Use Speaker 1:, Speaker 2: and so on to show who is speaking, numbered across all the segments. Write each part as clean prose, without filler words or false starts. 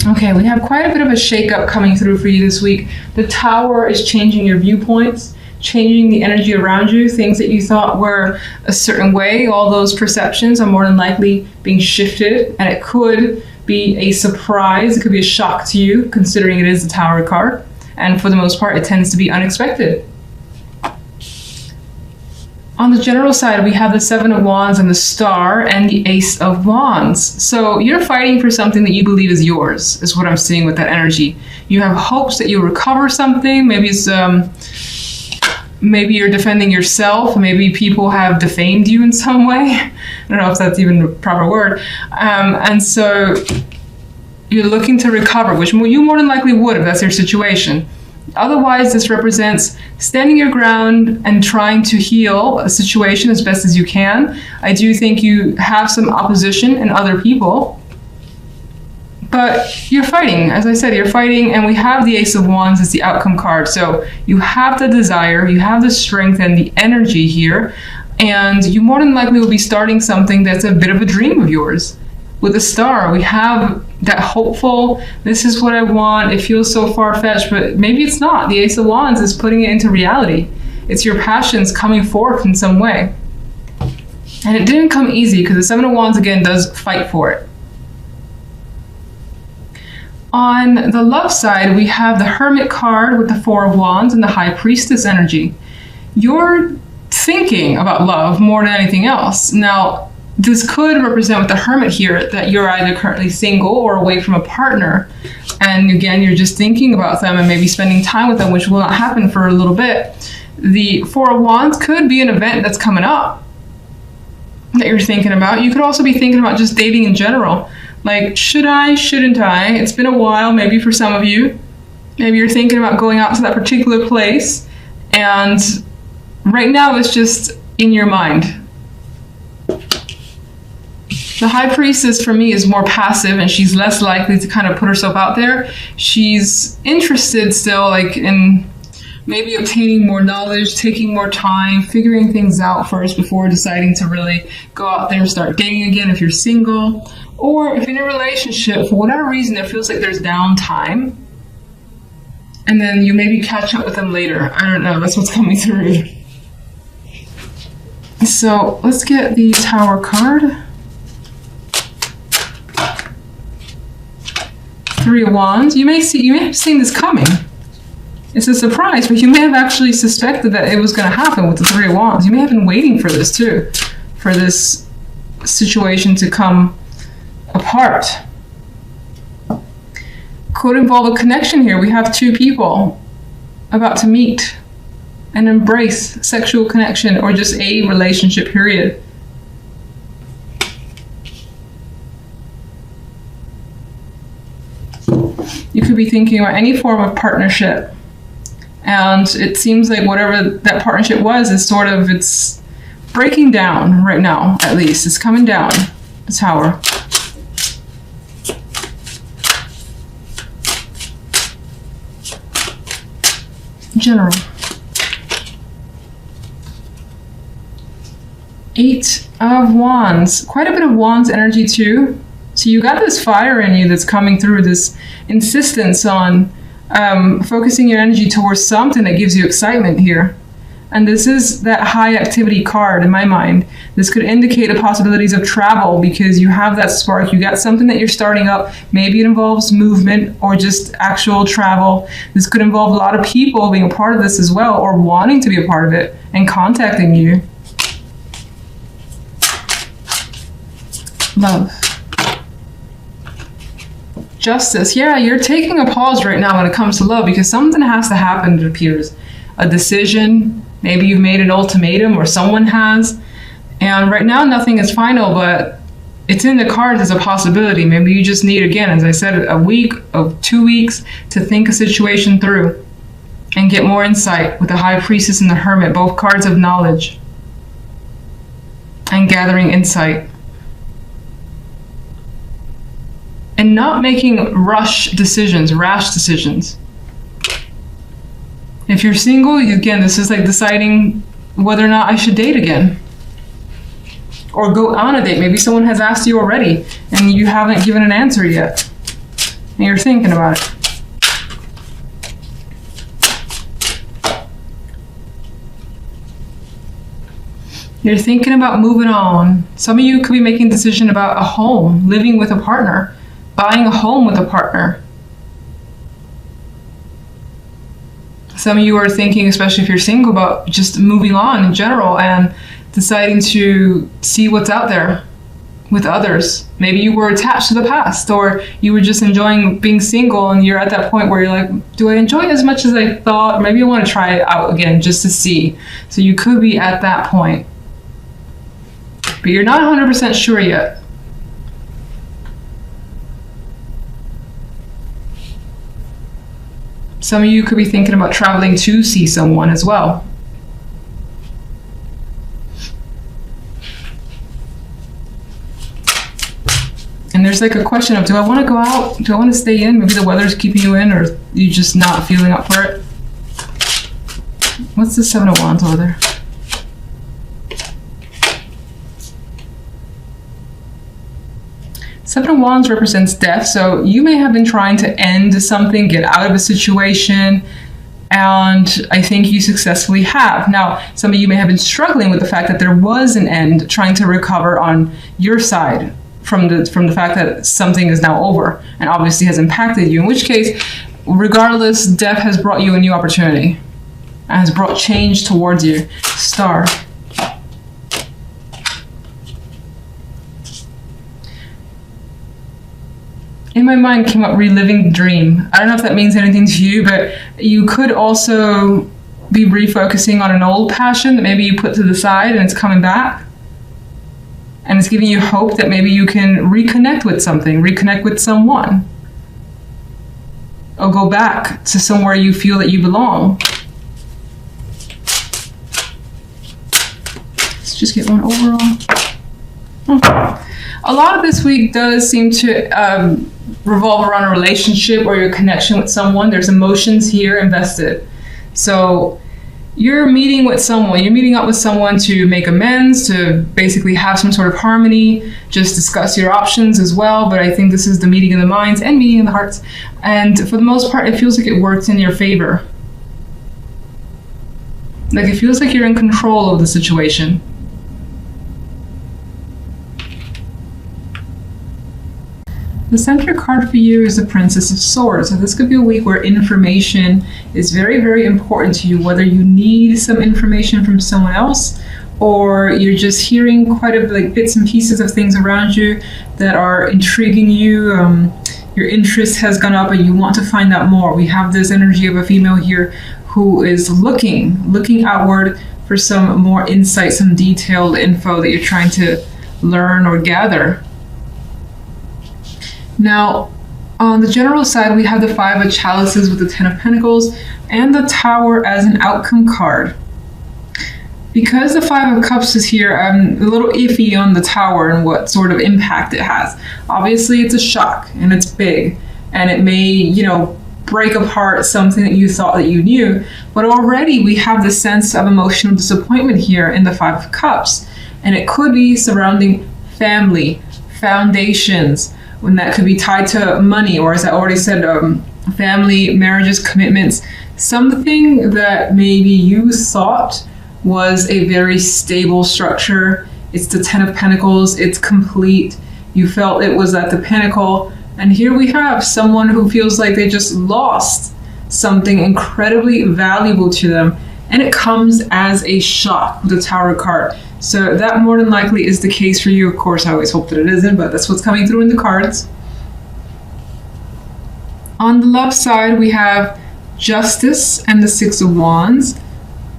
Speaker 1: Okay, we have quite a bit of a shakeup coming through for you this week. The Tower is changing your viewpoints, changing the energy around you. Things that you thought were a certain way, all those perceptions are more than likely being shifted, and it could be a surprise. It could be a shock to you, considering it is the Tower card. And for the most part, it tends to be unexpected. On the general side, we have the Seven of Wands and the Star and the Ace of Wands. So you're fighting for something that you believe is yours, is what I'm seeing with that energy. You have hopes that you'll recover something. Maybe it's maybe you're defending yourself. Maybe people have defamed you in some way. I don't know if that's even a proper word. And so you're looking to recover, which you more than likely would if that's your situation. Otherwise, this represents standing your ground and trying to heal a situation as best as you can. I do think you have some opposition in other people, but you're fighting. As I said, you're fighting, and we have the Ace of Wands as the outcome card. So you have the desire, you have the strength and the energy here, and you more than likely will be starting something that's a bit of a dream of yours. With the Star, we have that hopeful, this is what I want, it feels so far-fetched, but maybe it's not. The Ace of Wands is putting it into reality. It's your passions coming forth in some way. And it didn't come easy, because the Seven of Wands, again, does fight for it. On the love side, we have the Hermit card with the Four of Wands and the High Priestess energy. You're thinking about love more than anything else. Now, this could represent with the Hermit here that you're either currently single or away from a partner. And again, you're just thinking about them and maybe spending time with them, which will not happen for a little bit. The Four of Wands could be an event that's coming up that you're thinking about. You could also be thinking about just dating in general. Like, should I, shouldn't I? It's been a while, maybe for some of you. Maybe you're thinking about going out to that particular place. And right now it's just in your mind. The High Priestess for me is more passive, and she's less likely to kind of put herself out there. She's interested still, like, in maybe obtaining more knowledge, taking more time, figuring things out first before deciding to really go out there and start dating again if you're single. Or if you're in a relationship, for whatever reason, it feels like there's downtime. And then you maybe catch up with them later. I don't know, that's what's coming through. So let's get the Tower card. Three of Wands. You may have seen this coming. It's a surprise, but you may have actually suspected that it was going to happen with the Three of Wands. You may have been waiting for this too, for this situation to come apart. Could involve a connection here. We have two people about to meet and embrace sexual connection or just a relationship, period. You could be thinking about any form of partnership, and it seems like whatever that partnership was is sort of, it's breaking down right now, at least. It's coming down, the Tower. General. Eight of Wands. Quite a bit of Wands energy too. So you got this fire in you that's coming through, this insistence on focusing your energy towards something that gives you excitement here. And this is that high activity card in my mind. This could indicate the possibilities of travel because you have that spark. You got something that you're starting up. Maybe it involves movement or just actual travel. This could involve a lot of people being a part of this as well, or wanting to be a part of it and contacting you. Love. Justice. Yeah, you're taking a pause right now when it comes to love because something has to happen, it appears. A decision, maybe you've made an ultimatum or someone has. And right now nothing is final, but it's in the cards as a possibility. Maybe you just need, again, as I said, a week of 2 weeks to think a situation through and get more insight with the High Priestess and the Hermit, both cards of knowledge and gathering insight. And not making rash decisions. If you're single, again, this is like deciding whether or not I should date again. Or go on a date. Maybe someone has asked you already and you haven't given an answer yet. And you're thinking about it. You're thinking about moving on. Some of you could be making a decision about a home, living with a partner, buying a home with a partner. Some of you are thinking, especially if you're single, about just moving on in general and deciding to see what's out there with others. Maybe you were attached to the past, or you were just enjoying being single and you're at that point where you're like, do I enjoy it as much as I thought? Maybe I want to try it out again just to see. So you could be at that point. But you're not 100% sure yet. Some of you could be thinking about traveling to see someone as well. And there's like a question of, do I want to go out? Do I want to stay in? Maybe the weather's keeping you in, or you just not feeling up for it. What's the Seven of Wands over there? Seven of Wands represents death, so you may have been trying to end something, get out of a situation, and I think you successfully have. Now, some of you may have been struggling with the fact that there was an end, trying to recover on your side from the fact that something is now over and obviously has impacted you, in which case, regardless, death has brought you a new opportunity and has brought change towards you. Star. In my mind came up reliving the dream. I don't know if that means anything to you, but you could also be refocusing on an old passion that maybe you put to the side and it's coming back. And it's giving you hope that maybe you can reconnect with something, reconnect with someone. Or go back to somewhere you feel that you belong. Let's just get one overall. A lot of this week does seem to revolve around a relationship or your connection with someone. There's emotions here invested. So you're meeting with someone, you're meeting up with someone to make amends, to basically have some sort of harmony, just discuss your options as well. But I think this is the meeting of the minds and meeting of the hearts. And for the most part, it feels like it works in your favor. Like it feels like you're in control of the situation. The center card for you is the Princess of Swords. So this could be a week where information is very, very important to you, whether you need some information from someone else or you're just hearing quite a like bits and pieces of things around you that are intriguing you. Your interest has gone up and you want to find out more. We have this energy of a female here who is looking outward for some more insight, some detailed info that you're trying to learn or gather. Now, on the general side, we have the Five of Chalices with the Ten of Pentacles and the Tower as an outcome card. Because the Five of Cups is here, I'm a little iffy on the Tower and what sort of impact it has. Obviously, it's a shock and it's big and it may, break apart something that you thought that you knew. But already we have the sense of emotional disappointment here in the Five of Cups. And it could be surrounding family, foundations, when that could be tied to money, or as I already said, family, marriages, commitments, something that maybe you thought was a very stable structure. It's the Ten of Pentacles, it's complete. You felt it was at the pinnacle. And here we have someone who feels like they just lost something incredibly valuable to them. And it comes as a shock with the Tower card. So that more than likely is the case for you. Of course, I always hope that it isn't, but that's what's coming through in the cards. On the left side, we have Justice and the Six of Wands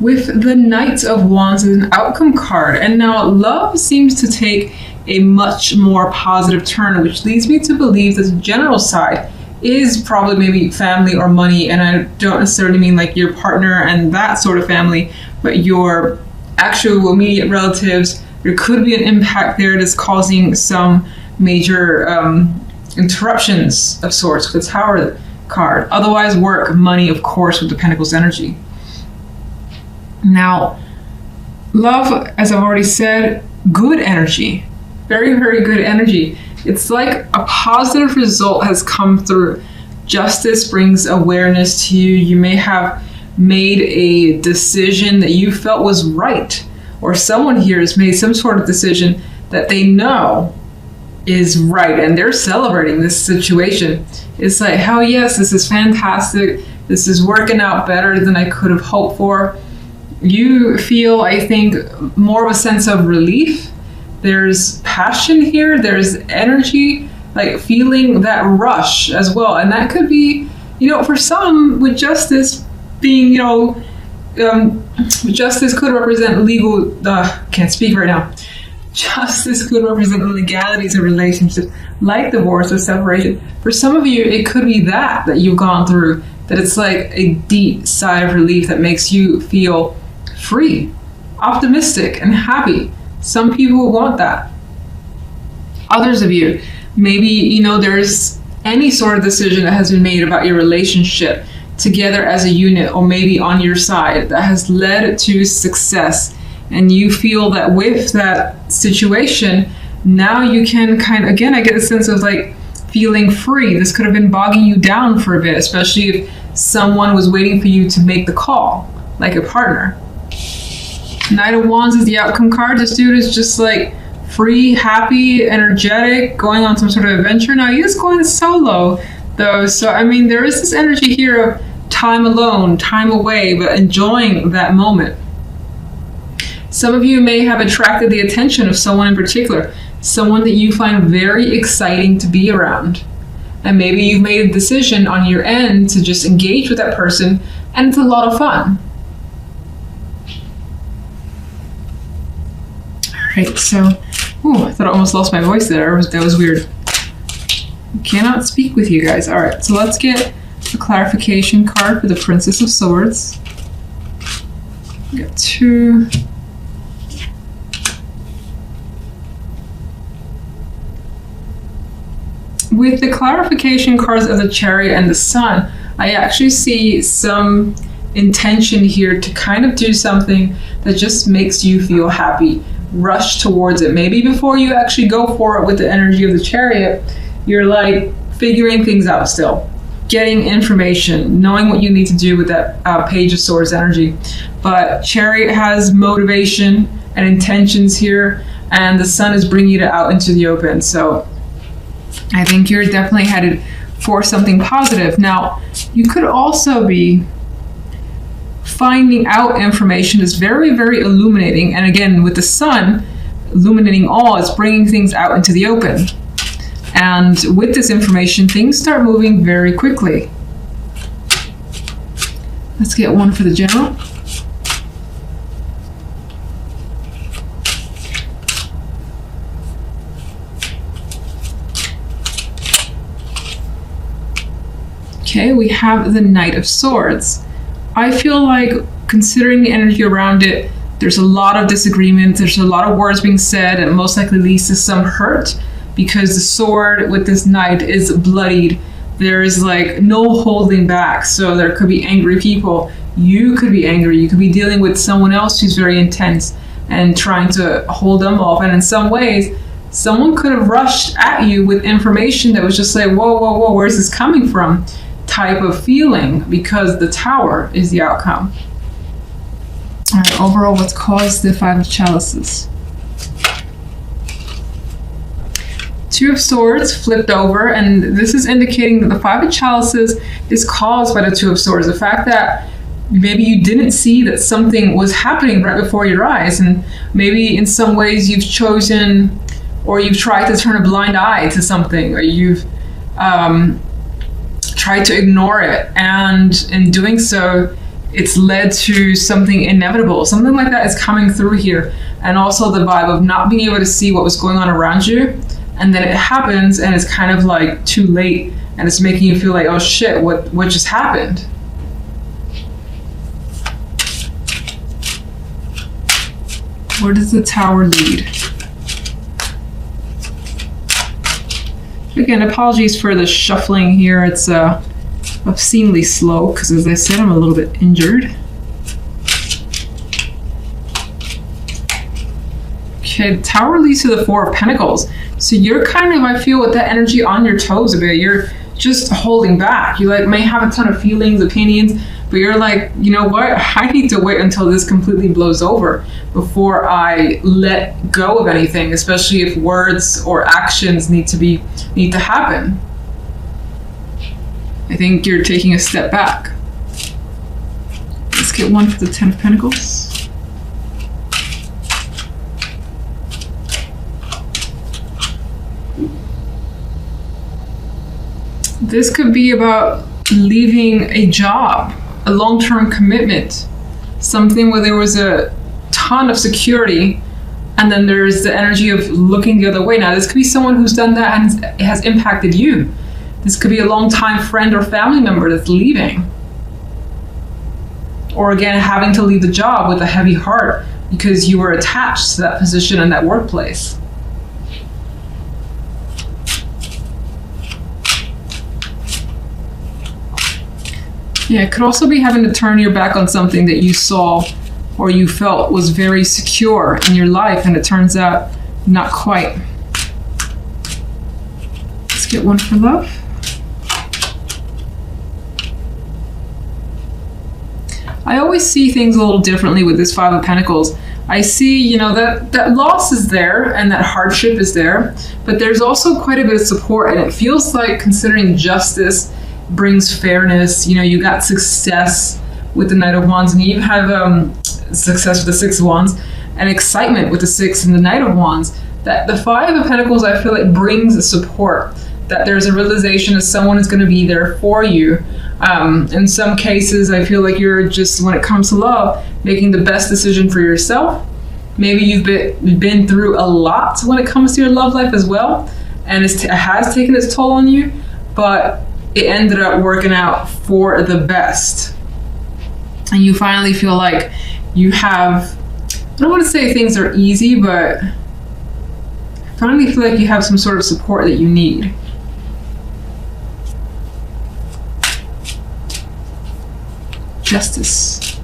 Speaker 1: with the Knight of Wands as an outcome card. And now love seems to take a much more positive turn, which leads me to believe that the general side is probably maybe family or money. And I don't necessarily mean like your partner and that sort of family, but your actual immediate relatives. There could be an impact there that's causing some major interruptions of sorts with the Tower card. Otherwise, work, money, of course, with the Pentacles energy. Now, love, as I've already said, good energy. Very, very good energy. It's like a positive result has come through. Justice brings awareness to you. You may have made a decision that you felt was right, or someone here has made some sort of decision that they know is right, and they're celebrating this situation. It's like, hell yes, this is fantastic. This is working out better than I could have hoped for. You feel, I think, more of a sense of relief. There's passion here. There's energy, like feeling that rush as well. And that could be, for some, with justice being, justice could represent legal, can't speak right now. Justice could represent the legalities of relationships, like divorce or separation. For some of you, it could be that you've gone through, that it's like a deep sigh of relief that makes you feel free, optimistic, and happy. Some people want that. Others of you, maybe, there's any sort of decision that has been made about your relationship together as a unit, or maybe on your side, that has led to success. And you feel that with that situation, now you can again, I get a sense of like feeling free. This could have been bogging you down for a bit, especially if someone was waiting for you to make the call, like a partner. Knight of Wands is the outcome card. This dude is just like free, happy, energetic, going on some sort of adventure. Now he is going solo though. So, there is this energy here of time alone, time away, but enjoying that moment. Some of you may have attracted the attention of someone in particular, someone that you find very exciting to be around. And maybe you've made a decision on your end to just engage with that person, and it's a lot of fun. All right, so, I thought I almost lost my voice there. That was weird. I cannot speak with you guys. All right, so let's get a clarification card for the Princess of Swords. We got 2. With the clarification cards of the Chariot and the Sun, I actually see some intention here to kind of do something that just makes you feel happy. Rush towards it. Maybe before you actually go for it with the energy of the Chariot, you're like figuring things out still. Getting information, knowing what you need to do with that Page of Swords energy. But Chariot has motivation and intentions here, and the Sun is bringing it out into the open. So I think you're definitely headed for something positive. Now, you could also be finding out information that's very, very illuminating. And again, with the Sun illuminating all, it's bringing things out into the open. And with this information, things start moving very quickly. Let's get one for the General. Okay, we have the Knight of Swords. I feel like, considering the energy around it, there's a lot of disagreement, there's a lot of words being said, and most likely leads to some hurt, because the sword with this knight is bloodied. There is like no holding back, so there could be angry people. You could be angry, you could be dealing with someone else who's very intense and trying to hold them off, and in some ways, someone could have rushed at you with information that was just like, whoa, whoa, whoa, where's this coming from? Type of feeling, because the Tower is the outcome. All right, overall, what's caused the 5 of Chalices? 2 of Swords flipped over, and this is indicating that the 5 of Chalices is caused by the 2 of Swords. The fact that maybe you didn't see that something was happening right before your eyes, and maybe in some ways you've chosen, or you've tried to turn a blind eye to something, or you've tried to ignore it, and in doing so, it's led to something inevitable. Something like that is coming through here. And also the vibe of not being able to see what was going on around you, and then it happens and it's kind of like too late, and it's making you feel like, oh shit, what just happened? Where does the Tower lead? Again, apologies for the shuffling here. It's obscenely slow because, as I said, I'm a little bit injured. Okay, the Tower leads to the 4 of Pentacles. So you're kind of, I feel, with that energy on your toes a bit. You're just holding back. You like may have a ton of feelings, opinions, but you're like, you know what? I need to wait until this completely blows over before I let go of anything, especially if words or actions need to happen. I think you're taking a step back. Let's get one for the Ten of Pentacles. This could be about leaving a job, a long-term commitment, something where there was a ton of security, and then there's the energy of looking the other way. Now, this could be someone who's done that and it has impacted you. This could be a long-time friend or family member that's leaving. Or again, having to leave the job with a heavy heart because you were attached to that position and that workplace. Yeah, it could also be having to turn your back on something that you saw or you felt was very secure in your life, and it turns out not quite. Let's get one for love. I always see things a little differently with this Five of Pentacles. I see, that loss is there and that hardship is there, but there's also quite a bit of support, and it feels like, considering justice brings fairness, you got success with the Knight of Wands, and you have success with the Six of Wands, and excitement with the Six and the Knight of Wands. That the Five of Pentacles, I feel like, brings the support, that there's a realization that someone is going to be there for you. In some cases, I feel like you're just, when it comes to love, making the best decision for yourself. Maybe you've been through a lot when it comes to your love life as well, and it has taken its toll on you, but it ended up working out for the best. And you finally feel like you have, I don't want to say things are easy, but finally feel like you have some sort of support that you need. Justice.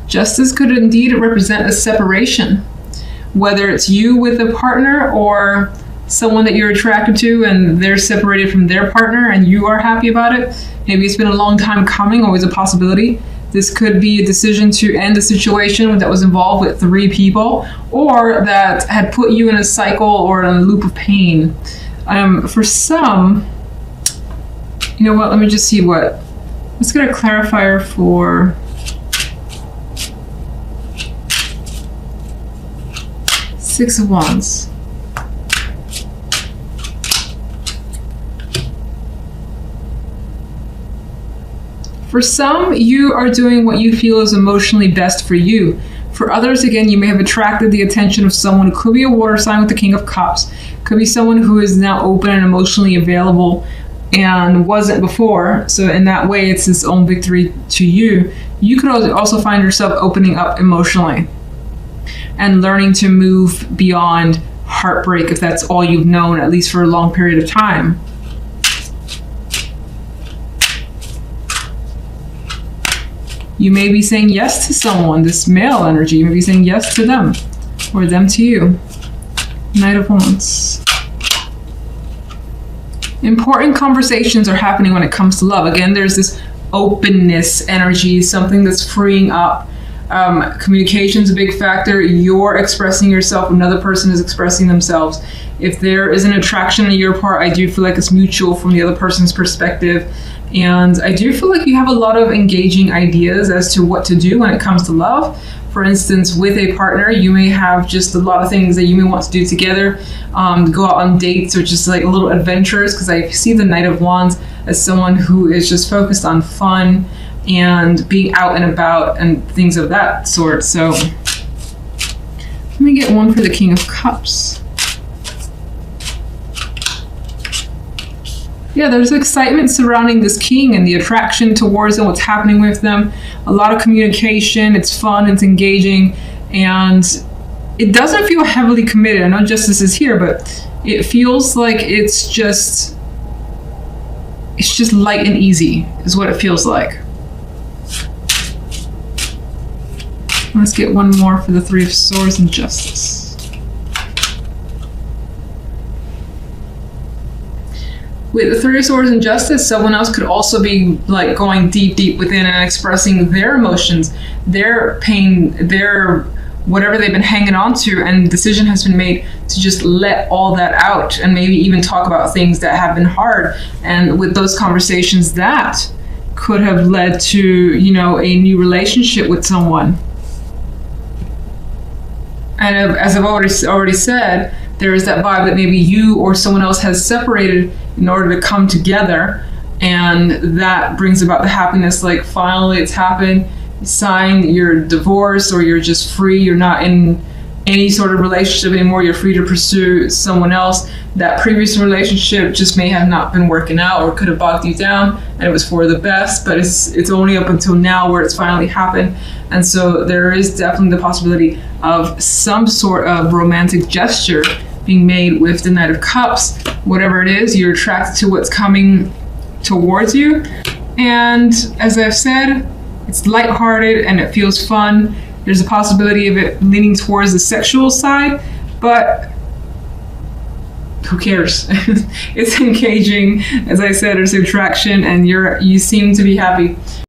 Speaker 1: Justice could indeed represent a separation, whether it's you with a partner or someone that you're attracted to and they're separated from their partner and you are happy about it. Maybe it's been a long time coming, always a possibility. This could be a decision to end a situation that was involved with 3 people, or that had put you in a cycle or in a loop of pain. For some, you know what, let me just see let's get a clarifier for Six of Wands. For some, you are doing what you feel is emotionally best for you. For others, again, you may have attracted the attention of someone who could be a water sign with the King of Cups, could be someone who is now open and emotionally available and wasn't before. So in that way, it's its own victory to you. You could also find yourself opening up emotionally and learning to move beyond heartbreak, if that's all you've known, at least for a long period of time. You may be saying yes to someone, this male energy. You may be saying yes to them, or them to you. Knight of Wands. Important conversations are happening when it comes to love. Again, there's this openness energy, something that's freeing up. Communication is a big factor. You're expressing yourself, another person is expressing themselves. If there is an attraction on your part, I do feel like it's mutual from the other person's perspective. And I do feel like you have a lot of engaging ideas as to what to do when it comes to love. For instance, with a partner, you may have just a lot of things that you may want to do together, go out on dates, or just like a little adventures, because I see the Knight of Wands as someone who is just focused on fun and being out and about and things of that sort. So let me get one for the King of Cups. Yeah, there's excitement surrounding this king and the attraction towards them, what's happening with them. A lot of communication, it's fun, it's engaging, and it doesn't feel heavily committed. I know justice is here, but it feels like it's just light and easy is what it feels like. Let's get one more for the Three of Swords and Justice. With the Three of Swords and Justice, someone else could also be like going deep within and expressing their emotions, their pain, their whatever they've been hanging on to, and the decision has been made to just let all that out and maybe even talk about things that have been hard. And with those conversations, that could have led to, you know, a new relationship with someone. And as I've already said, there is that vibe that maybe you or someone else has separated in order to come together, and that brings about the happiness. Like finally it's happened, you sign your divorce, or you're just free, you're not in any sort of relationship anymore, you're free to pursue someone else. That previous relationship just may have not been working out or could have bogged you down, and it was for the best, but it's only up until now where it's finally happened. And so there is definitely the possibility of some sort of romantic gesture being made with the Knight of Cups. Whatever it is, you're attracted to what's coming towards you. And as I've said, it's lighthearted and it feels fun. There's a possibility of it leaning towards the sexual side, but who cares? It's engaging. As I said, there's attraction and you seem to be happy.